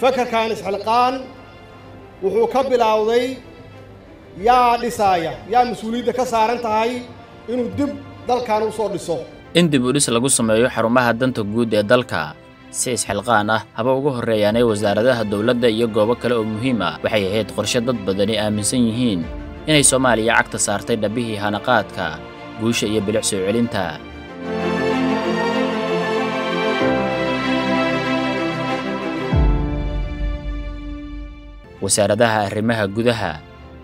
فكركان isxilqaan wuxuu ka bilowday yaa dhisaaya yaa mas'uuliyadda ka saaran tahay inuu dib dalkan u soo dhiso in dib u dhis lagu sameeyo xarumaha danta guud ee dalka si isxilqaan ah haba ugu horeeyaanay wasaaradaha dawladda iyo goobo kale oo muhiim ah waxay ahayd qorshe dad badani aaminsan yihiin inay Soomaaliya cagta saartay dhabihii hanaqaadka guusha iyo bilic soo celinta wasaaradaha arrimaha gudaha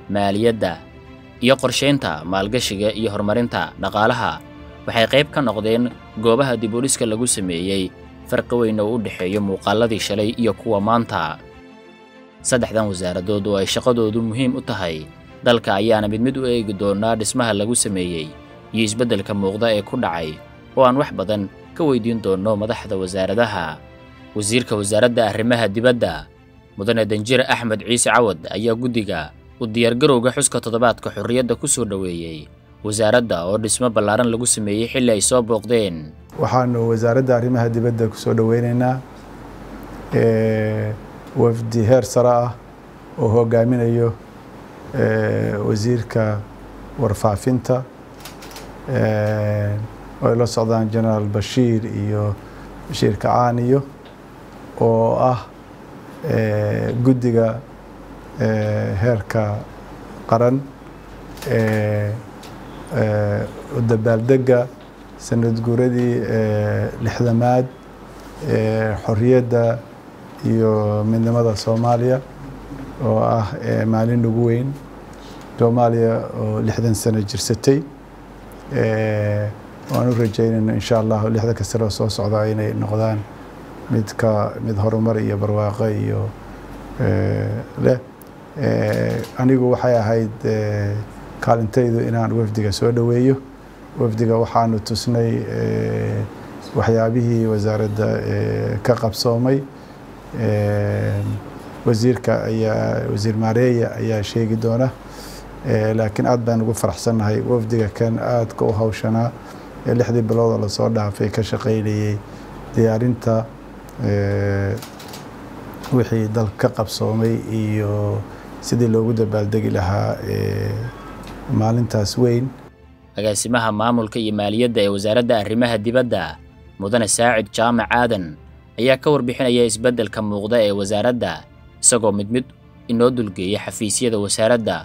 maaliyadda iyo qorsheynta maalgashiga iyo horumarinta dhaqaalaha waxay qayb ka noqdeen goobaha dib u dhiska lagu sameeyay farqi weyn oo u dhaxeeyo muuqaaladii shalay iyo kuwa maanta saddexdan wasaaradood oo ay shaqadoodu muhiim u tahay dalka ayaana mid u eegi doonaa dhismaha lagu sameeyay iyo isbeddelka muuqda ee ku dhacay oo aan wax badan ka weydiin doono madaxda wasaaradaha wasiirka wasaaradda arrimaha dibadda mudane Danjire Axmed Ciise Cawad ayaa guddiga u diyaargarowga xuska toddobaadka xurriyadda ku soo dhaweeyay wasaaradda oo dhismo ballaaran lagu sameeyay xilli ay soo booqdeen waxaanu wasaaradda arrimaha dibadda ku soo dhaweynaynaa wafdi heer sare ah oo hogaaminayo wasiirka warfaafinta oo ay la socdaan General Bashiir iyo Bashiir Kacaaniyo oo ah guddiga heerka qaran u dabaaldega sanad guuradii lixdamaad xorriyadda iyo midnimada Soomaaliya oo ah maalin ugu weyn Soomaaliya oo 60 sano jirsatay waan u rajaynayna insha Allah 60 ka sano soo socda inay noqdaan mid horumar iyo barwaaqo iyo leh anigu waxay ahayd kaalintaydu inaan wafdiga soo dhaweeyo wafdiga waxaanu tusnay waxyaabihii wasaaradda ka qabsoomay wasiir Maareeya ayaa sheegi doona laakiin aad baan ugu faraxsanahay wafdiga kan aad ka u hawshanaa 6 bilood la soo dhaafay ka shaqeynayay diyaarinta wixii dalka ka qabsoomay iyo sidii loogu dabaaldegi lahaa maalintaas weyn agaasimaha maamulka iyo maaliyadda ee wasaaradda arrimaha dibadda mudane Saacid Jaamac Aadan ayaa ka warbixinaya isbeddelka muuqda ee wasaaradda isagoo mid inoo dulgeeyay xafiisyada wasaaradda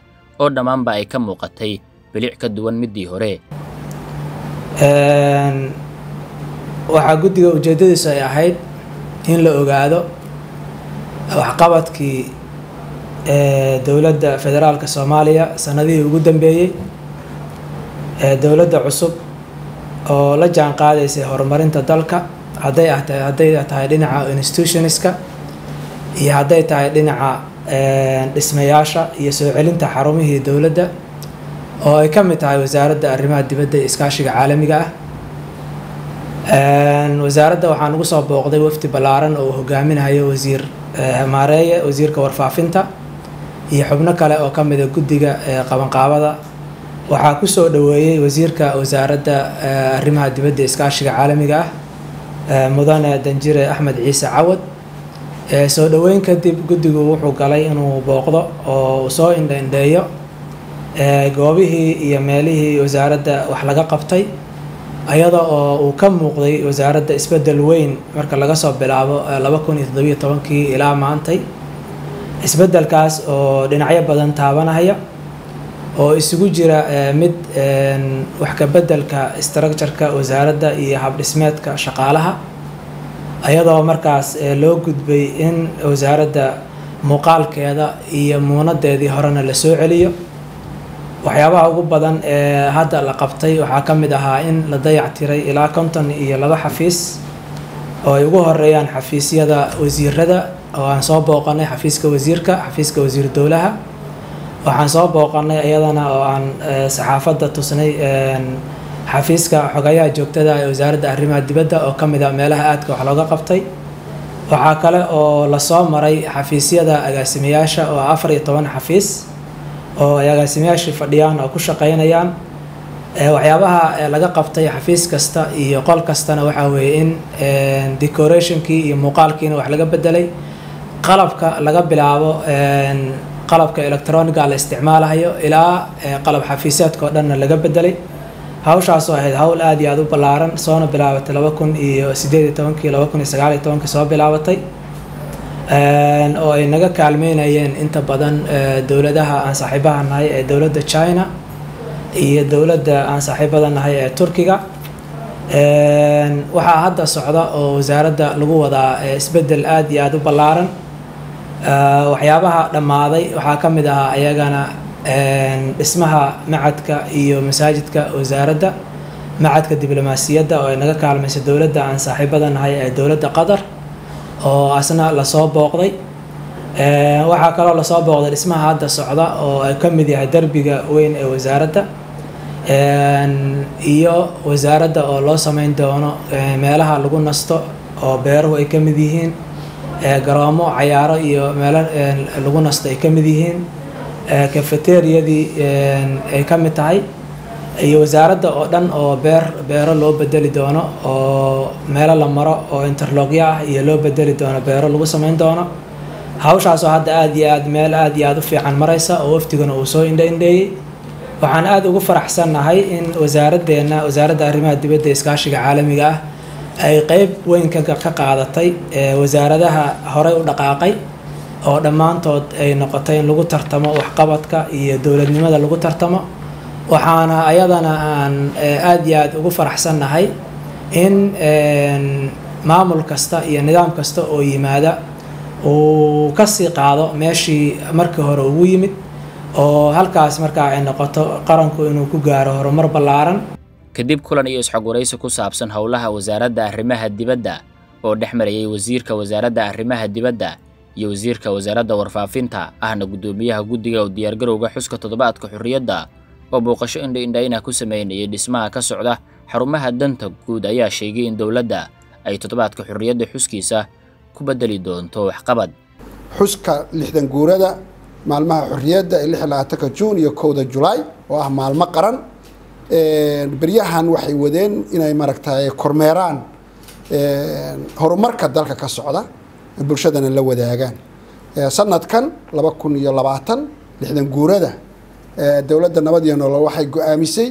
oo dhamaanba ay ka muuqatay bilic ka duwan midii hore waxa guddiga ujeedadiisu ay ahayd in la ogaado waxqabadkii dawladda federaalka Soomaaliya sanadihii ugu dambeeyay dawladda cusub oo la jaan qaadaysay horumarinta dalka hadday tahay dhinaca institutionska iyo hadday tahay dhinaca dhismayaasha iyo soo celinta xarumihii dawladda oo ay ka mid tahay wasaaradda arrimaha dibadda iyo iskaashiga caalamiga ah wasaaradda waxaan ugu soo booqday wafdi ballaaran oo hogaaminayo wasiir Maareeye wasiirka warfaafinta iyo xubno kale oo ka mid ah guddiga qabanqaabada waxaa ku soo dhaweeyay wasiirka wasaaradda arrimaha dibadda iskaashiga caalamiga ah mudane Danjire Axmed Ciise Cawad soo dhaweyn kadib guddigu wuxuu galay inuu booqdo oo soo indheeyo goobihii iyo meelihii wasaaradda wax laga qabtay ayada oo uu ka muuqday wasaaradda isbeddel weyn marka laga soo bilaabo 2017 ilaa maantay isbeddelkaas oo dhinacyo badan taabanaya oo isugu jira mid wax ka beddelka structure-ka wasaaradda iyo hab dhismeedka shaqaalaha ayadoo markaas loo gudbay in wasaaradda muuqaalkeeda iyo muunadeedii horena la soo celiyo waxyaabaha ugu badan ee hadda la qabtay waxaa ka mid ahaa in la dayactiray ilaa 52 xafiis oo ay ugu horeeyaan xafiisyada wasiirada oo aan soo booqanay xafiiska wasiirka xafiiska wasiir dawlaha waxaan soo booqanay iyadana oo aan saxaafadda tusnay xafiiska xogayaha joogtada ee wasaaradda arrimaha dibadda oo ka mid ah meelaha aadka wax looga qabtay waxaa kale oo la soo maray xafiisyada agaasimayaasha oo 14 xafiis oo ay agaasimayaasha fadhiyaan oo ku shaqeynayaan waxyaabaha laga qabtay xafiis kasta iyo qol kastana waxa weeye in decorationkii iyo muuqaalkiina wax laga bedelay qalabka laga bilaabo qalabka electroniga la isticmaalayo ilaa qalab xafiiseedka oo dhan laga bedelay hawshaas oo ahayd hawl aad iyo aad u ballaaran soona bilaabatay 2018 2019 soo bilaabatay oo ay naga kaalmeynayeen inta badan dawladaha aan saaxiibaha nahay ee dawladda China iyo dawladda aan saaxiibada nahay ee Turkiga waxaa hadda socda oo wasaaradda lagu wadaa isbedel aad iyo aad u ballaaran waxyaabaha dhamaaday waxaa ka mid ah ayagana dhismaha macadka iyo masaajidka wasaaradda macadka diblomaasiyadda oo ay naga kaalmayso dawladda aan saaxiibada nahay ee dawladda Qatar oo asna la soo booqday waxaa kaloo la soo booqday dhismaha hadda socda oo ay ka mid yahay darbiga weyn ee wasaaradda iyo wasaaradda oo loo sameyn doono meelaha lagu nasto oo beeruhu ay ka mid yihiin garoomo cayaaro iyo meelo lagu nasto ay ka mid yihiin cafeteriadii ay ka mid tahay iyo wasaaradda oo dhan oo beero loo bedeli doono oo meelo la maro oo interlogya ah iyo loo bedeli doono beero lagu sameyn doono hawshaas oo hadda aad iyo aad meel aad iyo aad u fiican maraysa oo waftiguna uu soo indheeyay waxaan aad ugu faraxsanahay in wasaaradda arrimaha dibadda iskaashiga caalamiga ah ay qayb weyn ka qaadatay wasaaradaha horey u dhaqaaqay oo dhammaantood ay noqotay in lagu tartamo waxqabadka iyo dowladnimada lagu tartamo waxaana ayadana aan aad iyo aad ugu faraxsanahay in maamul kasta iyo nidaam kasta oo yimaada uu ka sii qaado meeshii markii hore ugu yimid oo halkaas markaa ay noqoto qaranku inuu ku gaaro horumar ballaaran kadib kulan iyo isxogwaraysi ku saabsan howlaha wasaaradda arrimaha dibadda oo dhexmarayay wasiirka wasaaradda arrimaha dibadda iyo wasiirka wasaaradda warfaafinta ahna gudoomiyaha guddiga oo diyaargarowga xuska toddobaadka xurriyadda oo booqasho indha ku sameynayay dhismaha ka socda xarumaha danta guud ayaa sheegay in dawladda ay toddobaadka xurriyadda xuskiisa ku bedeli doonto waxqabad xuska 60 guurada maalmaha xurriyadda ee 26 Juun iyo 1 July oo ah maalmo qaran beryahan waxay wadeen inay maragtay kormeeraan horumarka dalka ka socda bulshadana la wadaagaan sanadkan 2020 60 guurada dawladda nabad iyo nolol waxay go'aamisay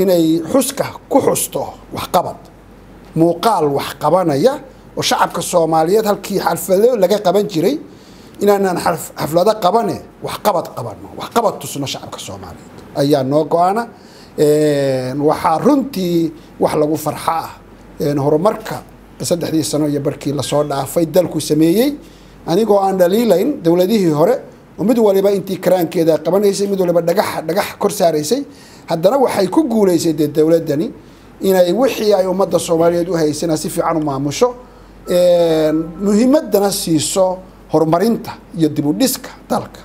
inay xuska ku xusto waxqabad muuqaal wax qabanaya oo shacabka Soomaaliyeed halkii xalfado laga qaban jiray inaan xaflada qabane waxqabad tusno shacabka Soomaaliyeed ayaa noo go'aana waxa runtii wax lagu farxaa horumarka 3 sano iyo barkii la soo dhaafay dalku sameeyay anigoo aan dhaliilayn dawladihii hore oo mid waliba intii karaankeeda qabanaysay mid waliba dhagax kor saaraysay haddana waxay ku guuleysay dawladani inay wixii ay ummadda Soomaaliyeed u haysana si fiican u maamusho muhiimadana siiso horumarinta iyo dib u dhiska dalka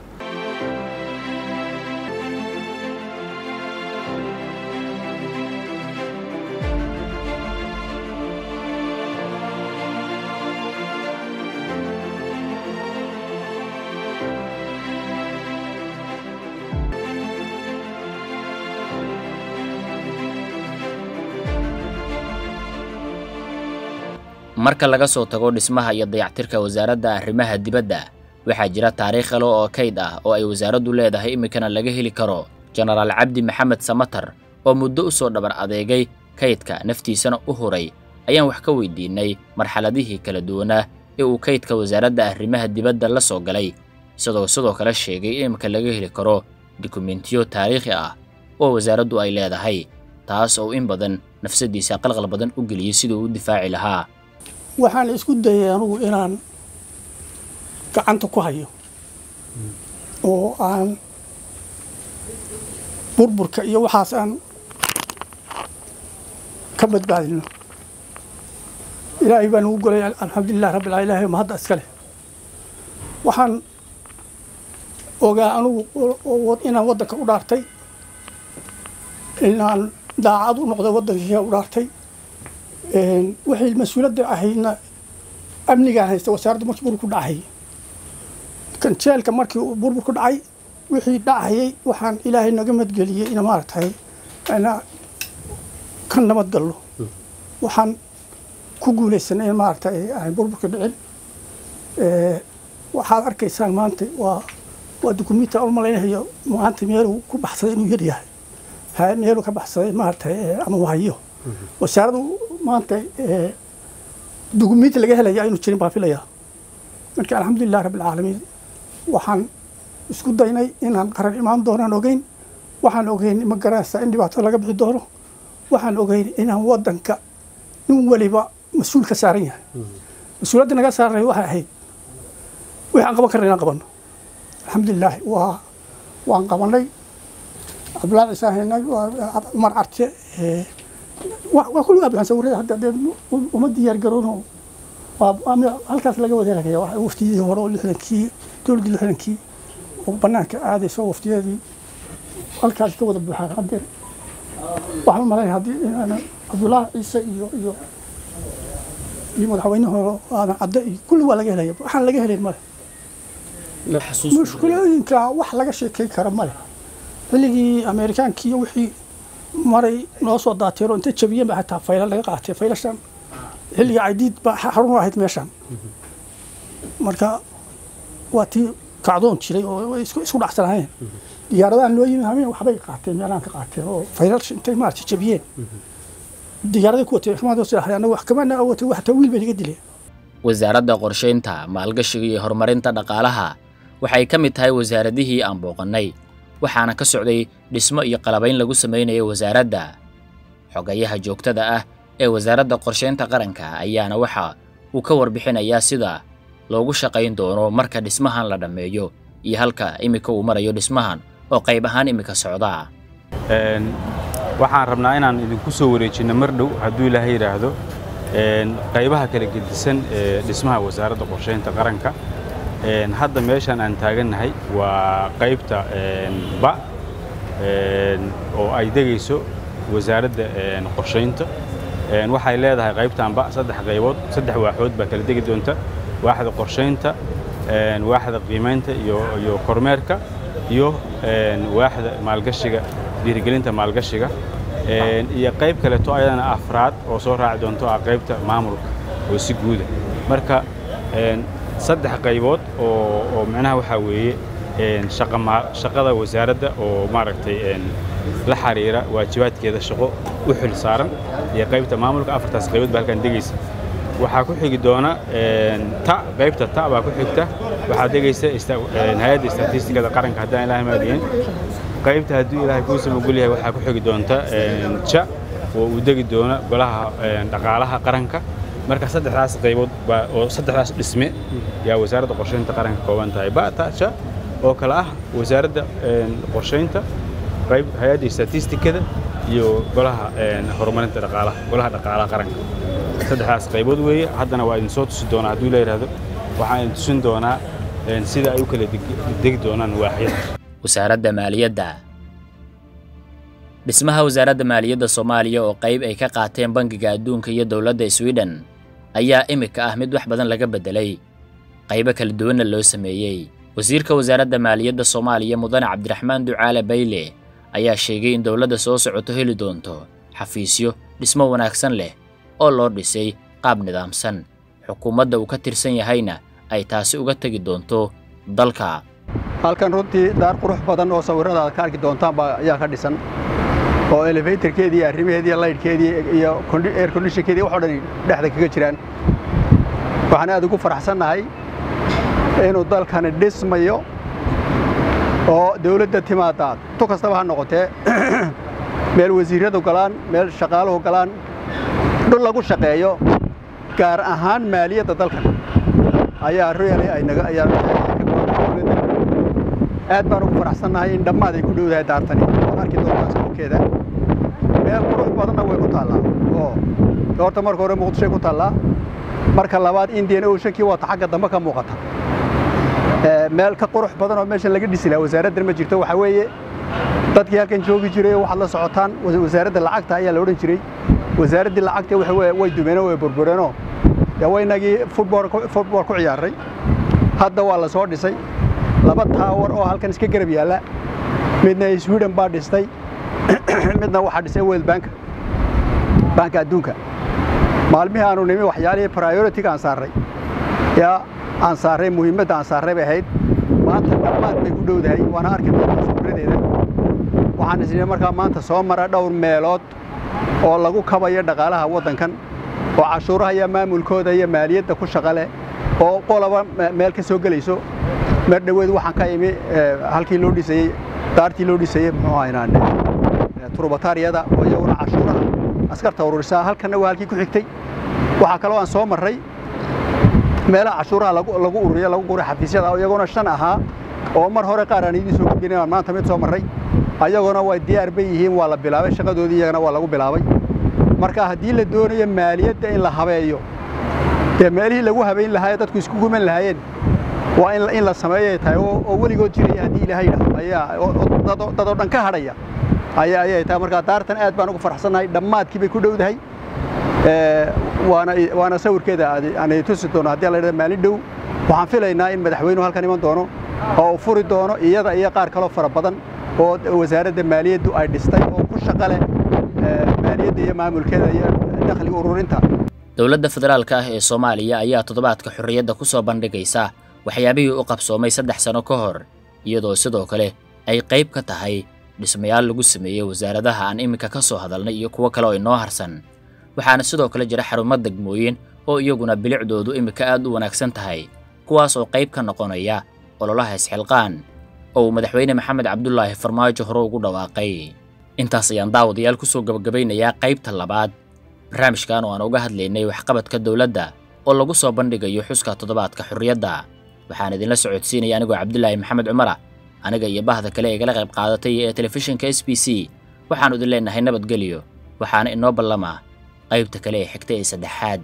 marka laga soo tago dhismaha iyo dayactirka wasaaradda arrimaha dibadda waxaa jira taariikh kale oo kayd ah oo ay wasaaraddu leedahay imikana laga heli karo Generaal Cabdi Maxamed Samatar oo muddo u soo dhabar adeegay kaydka naftiisana u huray ayaan wax ka weydiinay marxaladihii kala duwanaa ee uu kaydka wasaaradda arrimaha dibadda la soo galay sidoo kale sheegay in imika laga heli karo dokumentiyo taariikhi ah oo wasaaraddu ay leedahay taas oo in badan nafsadiisa qalqal badan u geliyay sidoo uu difaaci lahaa waxaan isku dayay anigu inaan gacanta ku hayo oo aan burburka iyo waxaas aan ka badbaadino ilaahay baan ugu golay alxamdulilah rabbil aalamiin ma hadda iska leh waxaan ogaa anigu inaan waddanka u dhaartay inaan daacad u noqdo waddanka u dhaartay wixii mas'uuliyadda ahayna amnigaan haysta wasaaradda markii burbur ku dhacay kan jeelka markii burbur ku dhacay wixii dhacayay waxaan ilaahay naga madgeliyay in maartay ana kan nabad gallo waxaan ku guuleysanay maartay aan burburka dhicin waxaad arkaysaan maanta waa dukumiinti u malaynayo maanta meeluu ku baxsaday inuu yar yahay meeluu ka baxsaday maaragtay ama wahayo wasaaraddu maanta dukumiinti laga helaya inuu jirin baa filaya marka alxamdulilah rabbilcaalamiin waxaan isku daynay inaan qaran imaan doonaan ogeyn waxaan ogeyn ma garanaysaa in dhibaato laga bixi doono waxaan ogeyn inaan wadanka nin waliba mas-uul ka saaran yahay mas-uuliyadda naga saaranay waxay ahayd wixii aan qaban karna inaan qabanno alxamdulilah waan qabanay cabdulaahi ciisaan haynay cumar carte waa kulli waa bixin sawirada hadda dee uma diyaar garoono halkaas laga wada helaya waftiyadii hore oo 60kii dowladdii 60kii oo bannaanka aadayso waftiyadii halkaas ka wada buuxaan haddeer waxaan u malayn haddii cabdulaahi ciise iyo madaxweyne hore aadan cadde iyo kulli waa laga helaya waxaan laga helayn male mushkulooyinka wax laga sheekayn kara male xilligii ameerikaankii wixii maray noo soo daateero inta jabiyeen baa xataa fayla laga qaatay faylashan xilliga caydiid baa xarun u ahayd meeshan marka waa tii kacdoon jiray oo isku dhacsanaayeen diyaaradahan loo yimi hameen waxbay qaateen meelaan ka qaateen oo faylash intay maarti jabiyeen diyaarada ku watay xamaad oo saaxay anagu wax kama awootay wax tawiil bay naga dileen wasaaradda qorsheynta maalgashiga iyo horumarinta dhaqaalaha waxay ka mid tahay wasaaradihii aan booqannay waxaana ka socday dhismo iyo qalabayn lagu sameeyay wasaaradda xogayaha joogtada ah ee wasaaradda qorsheynta qaranka ayaana waxa uu ka warbixinayaa sida loogu shaqayn doono marka dhismahan la dhameeyo iyo halka imika uu marayo dhismahan oo qayb ahaan imika socda waxaan rabnaa inaan idinku soo wareejino mar dhow hadduu ilaahay yiraahdo qaybaha kala gedisan ee dhismaha wasaaradda qorsheynta qaranka hadda meeshan aan taagannahay waa qaybta ba oo ay degayso wasaaradda qorsheynta waxay leedahay qaybtan ba saddex qaybood saddex waaxood baa kala degi doonta waaxda qorsheynta waaxda qiimeynta iyo kormeerka iyo waaxda maalgashiga dhiirigelinta maalgashiga iyo qayb kale to ayadana afraad oo soo raaci doonto qaybta maamulka oo si guud marka saddex qaybood oo macnaha waxa weeye shaqada wasaaradda oo maaragtay la xiriira waajibaadkeeda shaqo u xil saaran iyo qaybta maamulka afartaas qaybood baa halkan degaysa waxaa ku xigi doona qaybta baa ku xigta waxaa degaysa hay'adda istatiistikada qaranka haddaan ilaahay maadiyin qaybta hadduu ilaahay kuu samagul yahay waxaa ku xigi doonta ja oo uu degi doona golaha dhaqaalaha qaranka marka saddexdaas qaybood oo saddexdaas dhisme yaa wasaaradda qorsheynta qaranka kooban tahay ja oo kala ah wasaaradda qorsheynta qayb hay'adda istatiistikada iyo golaha horumarinta dhaqaalaha golaha dhaqaalaha qaranka saddexdaas qaybood weeye haddana waa idin soo tusi doonaa hadduu la yiraahdo waxaan idin tusin doonaa sida ay u kala degi doonaan waaxyada wasaaradda maaliyadda dhismaha wasaaradda maaliyadda Soomaaliya oo qayb ay ka qaateen bangiga adduunka iyo dawladda Sweden ayaa imika ah mid wax badan laga bedelay qaybo kala duwan loo sameeyay wasiirka wasaaradda maaliyadda Soomaaliya mudane Cabdiraxmaan Ducaale Bayle ayaa sheegay in dawladda soo socoto heli doonto xafiisyo dhismo wanaagsan leh oo loo dhisay qaab nidaamsan xukuumadda uu ka tirsan yahayna ay taasi uga tagi doonto dalka halkan runtii daar qurux badan oo sawirada ka arki doontaan baa ayaa ka dhisan oo elevatorkeedii arrimaheedii light-keedii iyo air conditionkeedii wax oo dhan dhexda kaga jiraan waxaan aad ugu faraxsanahay inuu dalkani dhismayo oo dawladda timaada to kastaba ha noqotee meel wasiiradu galaan meel shaqaaluhu galaan dhul lagu shaqeeyo gaar ahaan maaliyadda dalkan ayaa really aad baan ugu faraxsanahay in dhammaad ay ku dhowdahay daartani arki doontaan sawirkeeda meel qurux badanna way ku taallaa oo horta marka hore Muqdisho ku taallaa marka labaad Indian Ocean-kii waa xagga dambe ka muuqata meel ka qurux badan oo meesha laga dhisi lahaa wasaaradda ma jirto waxa weeye dadkii halkan joogi jiray waxa la socotaan wasaaradda lacagta ayaa la oran jiray wasaaradda lacagta way dumeen oo way burbureen oo yawaynagii football ku ciyaaray hadda waa la soo dhisay laba tower oo halkan iska garab yaala midna Sweden baa dhistay midna waxa dhisay World Bank adduunka maalmihii aanu nimi waxyaalihii priority-ga aan saaray aan saaray muhiimadda aan saaray bay ahayd maanta dhammaad bay ku dhowdahay waana arki doontaa sawiradeeda waxaan isleeyahay markaa maanta soo mara dhowr meelood oo lagu kabayo dhaqaalaha waddankan oo cashuuraha iyo maamulkooda iyo maaliyadda ku shaqo leh oo qolaba meel ka soo gelayso mar dhaweed waxaan ka imi halkii loo dhisayey daartii loo dhisayey muxuu ahaynaan turubataariyada oo iyaguna cashuuraha askarta ururisaa halkanna waa halkii ku xigtay waxaa kaloo aan soo marray meelaha cashuuraha lagu ururiyo lagu guray xafiisyada oo iyaguna 5 ahaa oo mar hore qaar aan idin soo gudbinay aan maanta mid soo marray ayaguna way diyaar bay yihiin waa la bilaabay shaqadoodii iyagana waa lagu bilaabay marka haddii la doonayo maaliyadda in la habeeyo ee meelihii lagu habeyn lahaa dadku isku guman lahaayeen waa in la sameeyo tahay oo weligood jiray haddii ilaahay ayaa dad oo dhan ka hadhaya ayay tahay marka daartan aad baan ugu faraxsanahay dhammaadkii bay ku dhowdahay waana sawirkeeda aan tusi doono haddii la yidhaahdo maalin dhow waxaan filaynaa in madaxweynuhu halkan iman doono oo uu furi doono iyada iyo qaar kaloo fara badan oo wasaaradda maaliyaddu ay dhistay oo ku shaqo leh maaliyadda iyo maamulkeeda iyo dakhli ururinta dowladda federaalka ah ee Soomaaliya ayaa toddobaadka xurriyadda ku soo bandhigaysa waxyaabihii u qabsoomay 3 sano ka hor iyadoo sidoo kale ay qayb ka tahay dhismayaal lagu sameeyay wasaaradaha aan imika ka soo hadalnay iyo kuwa kale oo inoo harsan waxaana sidoo kale jira xarumo degmooyin oo iyaguna bilicdoodu imika aad u wanaagsan tahay kuwaas oo qayb ka noqonaya ololaha isxilqaan oo madaxweyne Maxamed Cabdullaahi Farmaajo hore ugu dhawaaqay intaas ayaan daawadayaal ku soo gabagabeynayaa qaybta labaad barnaamijkan oo aan uga hadlaynay waxqabadka dawladda oo lagu soo bandhigayo xuska toddobaadka xurriyadda waxaan idinla socodsiinaya anigoo Cabdullaahi Maxamed Cumar aniga iyo bahda kale ee kala qayb qaadatay ee telefishinka SBC waxaan idin leenahay nabadgelyo waxaana inoo ballama qaybta kale ee xigta ee saddexaad